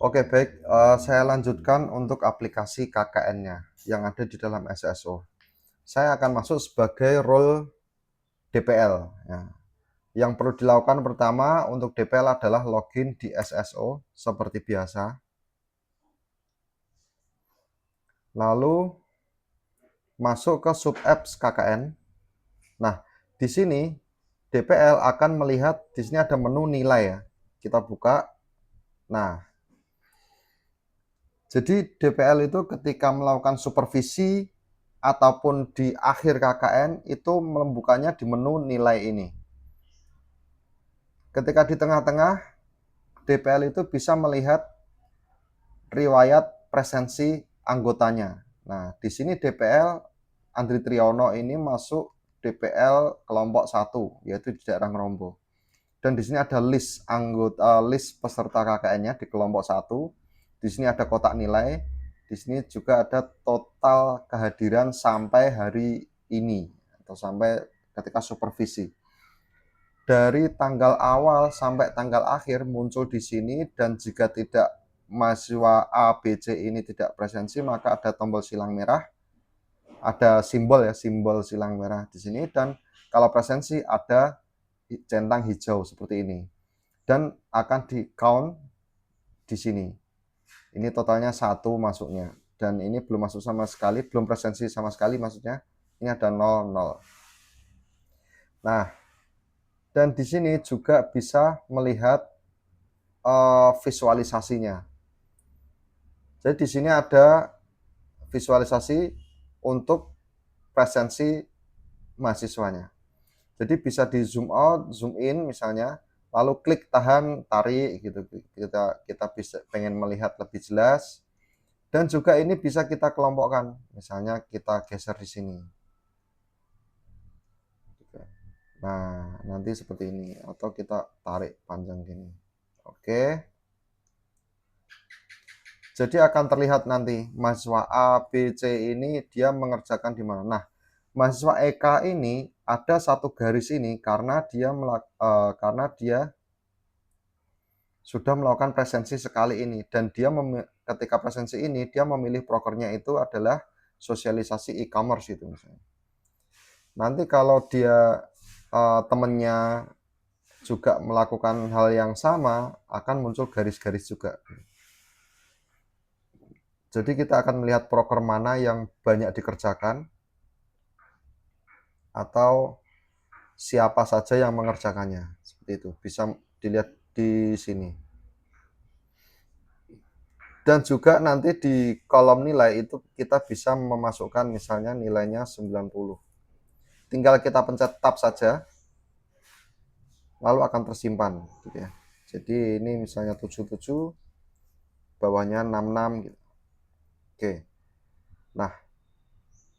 Oke, baik. Saya lanjutkan untuk aplikasi KKN-nya yang ada di dalam SSO. Saya akan masuk sebagai role DPL. Ya. Yang perlu dilakukan pertama untuk DPL adalah login di SSO seperti biasa. Lalu masuk ke sub apps KKN. Nah, di sini DPL akan melihat di sini ada menu nilai ya. Kita buka. Nah, jadi DPL itu ketika melakukan supervisi ataupun di akhir KKN itu membukanya di menu nilai ini. Ketika di tengah-tengah, DPL itu bisa melihat riwayat presensi anggotanya. Nah, di sini DPL Andri Triyono ini masuk DPL kelompok 1, yaitu di daerah Ngerombo. Dan di sini ada list anggota, list peserta KKN-nya di kelompok 1. Di sini ada kotak nilai. Di sini juga ada total kehadiran sampai hari ini atau sampai ketika supervisi. Dari tanggal awal sampai tanggal akhir muncul di sini, dan jika tidak mahasiswa A, B, C ini tidak presensi, maka ada tombol silang merah, ada simbol ya, simbol silang merah di sini, dan kalau presensi ada centang hijau seperti ini. Dan akan di count di sini. Ini totalnya 1 masuknya, dan ini belum masuk sama sekali, belum presensi sama sekali maksudnya. Ini ada 0, 0. Nah, dan di sini juga bisa melihat visualisasinya. Jadi di sini ada visualisasi untuk presensi mahasiswanya. Jadi bisa di zoom out, zoom in misalnya, lalu klik tahan, tarik gitu. Kita bisa pengen melihat lebih jelas. Dan juga ini bisa kita kelompokkan. Misalnya kita geser di sini. Nah, nanti seperti ini, atau kita tarik panjang gini. Oke. Jadi akan terlihat nanti mahasiswa A, B, C ini dia mengerjakan di mana. Nah, mahasiswa EK ini ada satu garis ini karena dia sudah melakukan presensi sekali ini, dan dia ketika presensi ini dia memilih prokernya itu adalah sosialisasi e-commerce itu misalnya. Nanti kalau dia temennya juga melakukan hal yang sama, akan muncul garis-garis juga. Jadi kita akan melihat proker mana yang banyak dikerjakan atau siapa saja yang mengerjakannya. Seperti itu. Bisa dilihat di sini. Dan juga nanti di kolom nilai itu kita bisa memasukkan misalnya nilainya 90. Tinggal kita pencet tab saja, lalu akan tersimpan gitu ya. Jadi ini misalnya 77, bawahnya 66 gitu. Oke. Nah,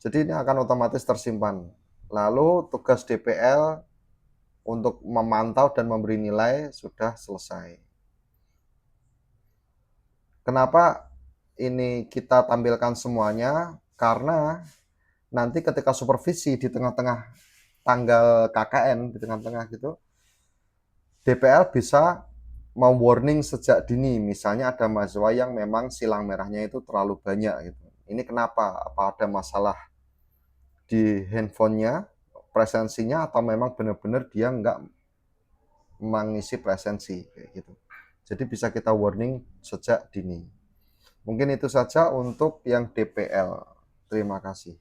jadi ini akan otomatis tersimpan. Lalu tugas DPL untuk memantau dan memberi nilai sudah selesai. Kenapa ini kita tampilkan semuanya? Karena nanti ketika supervisi di tengah-tengah tanggal KKN, di tengah-tengah gitu, DPL bisa mau warning sejak dini. Misalnya ada mahasiswa yang memang silang merahnya itu terlalu banyak gitu. Ini kenapa? Apa ada masalah di handphonenya, presensinya, atau memang benar-benar dia nggak mengisi presensi kayak gitu. Jadi bisa kita warning sejak dini. Mungkin itu saja untuk yang DPL. Terima kasih.